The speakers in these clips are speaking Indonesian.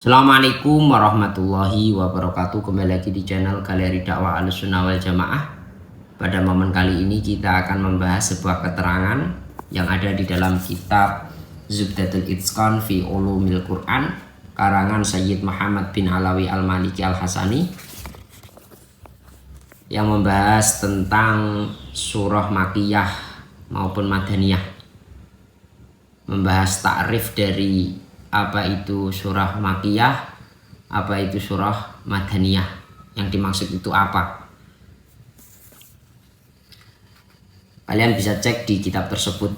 Assalamualaikum warahmatullahi wabarakatuh. Kembali lagi di channel Galeri Dakwah Ahlussunnah wal Jamaah. Pada momen kali ini kita akan membahas sebuah keterangan yang ada di dalam kitab Zubdatul Itqan fi Ulumil Quran karangan Sayyid Muhammad bin Alawi Al-Maliki Al-Hasani, yang membahas tentang surah Makkiyah maupun Madaniyah, membahas takrif dari apa itu surah Makkiyah, apa itu surah Madaniyah, yang dimaksud itu apa. Kalian bisa cek di kitab tersebut,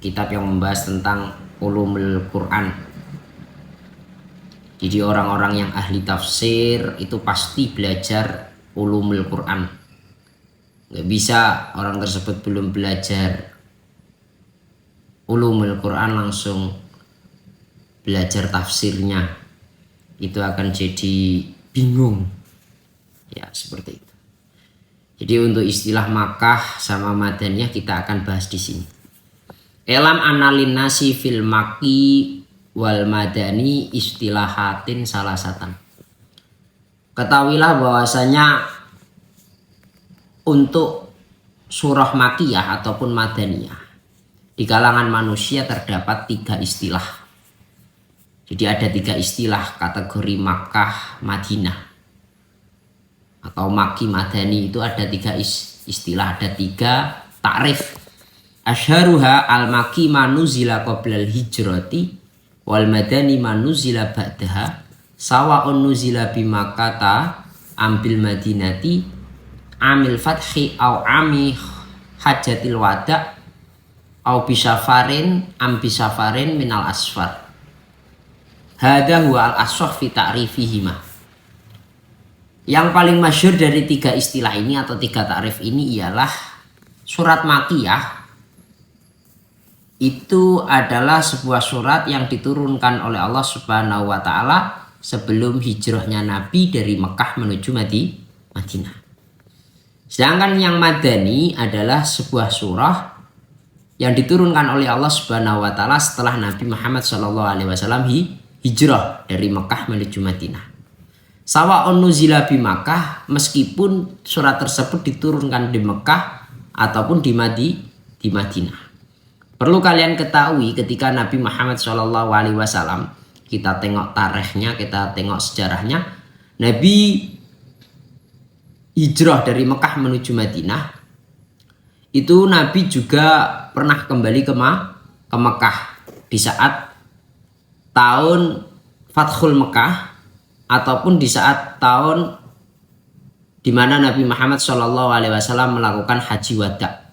kitab yang membahas tentang ulumul Quran. Jadi orang-orang yang ahli tafsir itu pasti belajar ulumul Quran. Nggak bisa orang tersebut belum belajar ulumul Quran langsung belajar tafsirnya, itu akan jadi bingung ya, seperti itu. Jadi untuk istilah Makkah sama Madaniyah kita akan bahas di sini. Elam analinasi fil Makki wal Madani istilahatin salasatan. Ketahuilah bahwasanya untuk surah Makkiyah ataupun Madaniyah di kalangan manusia terdapat 3 istilah. Jadi ada 3 istilah kategori Makkah, Madinah atau Makki, Madani, itu ada 3 istilah, ada 3 takrif. Asyharuha al-Makki manuzila qoblal hijrati wal Madani manuzila ba'daha sawa'un nuzila bimakkata ambil madinati amil fathi au ami hajatil wada' au bisafarin am bisafarin minal asfar. Hadha huwa al-ashah fi ta'rifihima. Yang paling masyhur dari 3 istilah ini atau 3 takrif ini ialah surat Makkiyah itu adalah sebuah surat yang diturunkan oleh Allah Subhanahu wa taala sebelum hijrahnya Nabi dari Mekah menuju Madinah. Sedangkan yang Madani adalah sebuah surah yang diturunkan oleh Allah Subhanahu wa taala setelah Nabi Muhammad SAW hijrah dari Mekah menuju Madinah. Sawa'un nuzila bi Makkah, meskipun surat tersebut diturunkan di Mekah ataupun di Madinah. Perlu kalian ketahui ketika Nabi Muhammad SAW, kita tengok tarikhnya, kita tengok sejarahnya, Nabi hijrah dari Mekah menuju Madinah, itu Nabi juga pernah kembali ke Mekah di saat tahun Fathul Mekah ataupun di saat tahun di mana Nabi Muhammad SAW melakukan haji wada.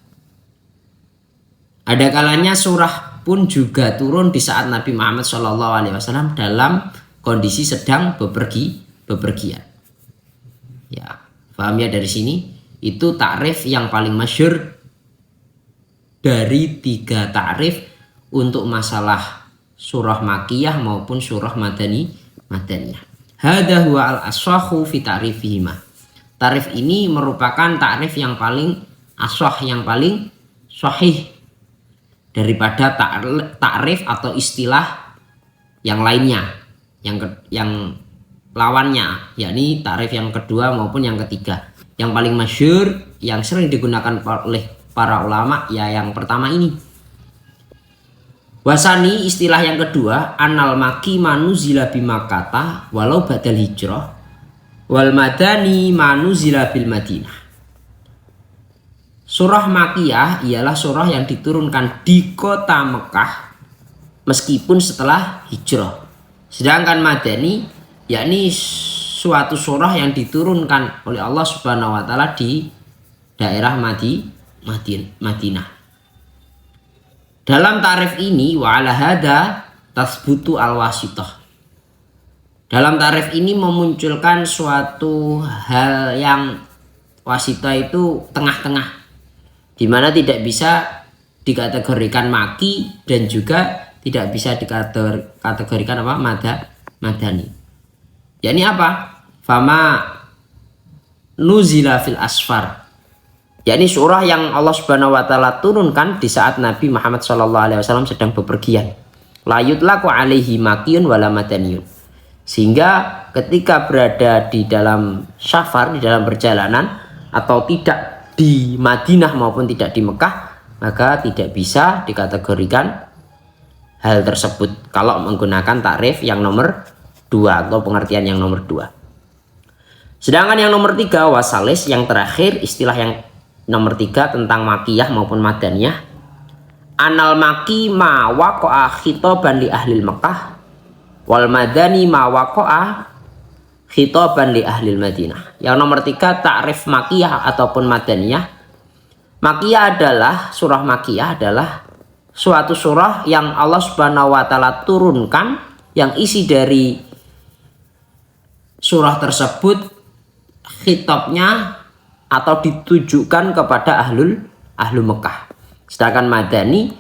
Ada kalanya surah pun juga turun di saat Nabi Muhammad SAW dalam kondisi sedang bepergian. Ya, paham ya dari sini? Itu takrif yang paling masyhur dari 3 takrif untuk masalah surah Makkiyah maupun surah Madaniyah. Hadha huwa al-ashahhu fi ta'rifihima. Tarif ini merupakan takrif yang paling ashah, yang paling sahih daripada takrif atau istilah yang lainnya, yang lawannya, yakni takrif yang kedua maupun yang ketiga. Yang paling masyhur yang sering digunakan oleh para ulama ya yang pertama ini. Wasani, istilah yang kedua, anal Makki manuzila bimakkata walau badal hijrah wal Madani manuzila bil Madinah. Surah Makkiyah ialah surah yang diturunkan di kota Mekah meskipun setelah hijrah. Sedangkan Madani yakni suatu surah yang diturunkan oleh Allah Subhanahu wa taala di daerah Madinah. Dalam tarif ini wa ala hadha tasbutu al-wasithah. Dalam tarif ini memunculkan suatu hal yang wasithah itu tengah-tengah, di mana tidak bisa dikategorikan Makki dan juga tidak bisa dikategorikan apa Madani. Yakni apa? Fama nuzila fil asfar, yakni surah yang Allah Subhanahu wa taala turunkan di saat Nabi Muhammad SAW sedang bepergian. La yutlaku alaihi makkiyun wala madaniyun. Sehingga ketika berada di dalam safar, di dalam perjalanan, atau tidak di Madinah maupun tidak di Mekah, maka tidak bisa dikategorikan hal tersebut kalau menggunakan takrif yang nomor 2 atau pengertian yang nomor 2. Sedangkan yang nomor 3 wasalis, yang terakhir, istilah yang nomor 3 tentang makiyah maupun madaniyah. Anal maki ma waqa'a khitaban li ahli Mekah wal madani ma waqa'a khitaban li ahli Madinah. Yang nomor 3 takrif makiyah ataupun madaniyah. Makiyah adalah, surah makiyah adalah suatu surah yang Allah Subhanahu wa taala turunkan, yang isi dari surah tersebut khitabnya atau ditujukan kepada ahlu Mekah. Sedangkan madani,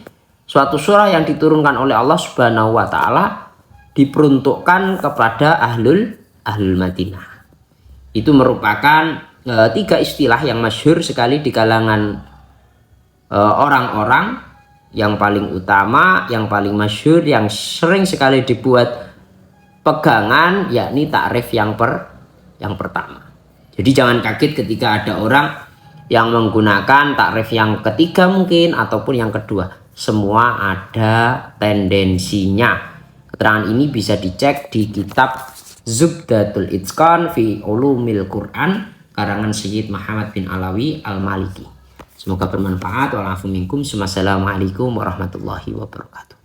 suatu surah yang diturunkan oleh Allah Subhanahu wa taala diperuntukkan kepada ahlul Madinah. Itu merupakan 3 istilah yang masyhur sekali di kalangan orang-orang. Yang paling utama, yang paling masyhur, yang sering sekali dibuat pegangan, yakni takrif yang pertama. Jadi jangan kaget ketika ada orang yang menggunakan takrif yang ketiga mungkin ataupun yang kedua. Semua ada tendensinya. Keterangan ini bisa dicek di kitab Zubdatul Itqan fi Ulumil Quran karangan Sayyid Muhammad bin Alawi Al-Maliki. Semoga bermanfaat. Wa'alafu minkum. Wassalamualaikum warahmatullahi wabarakatuh.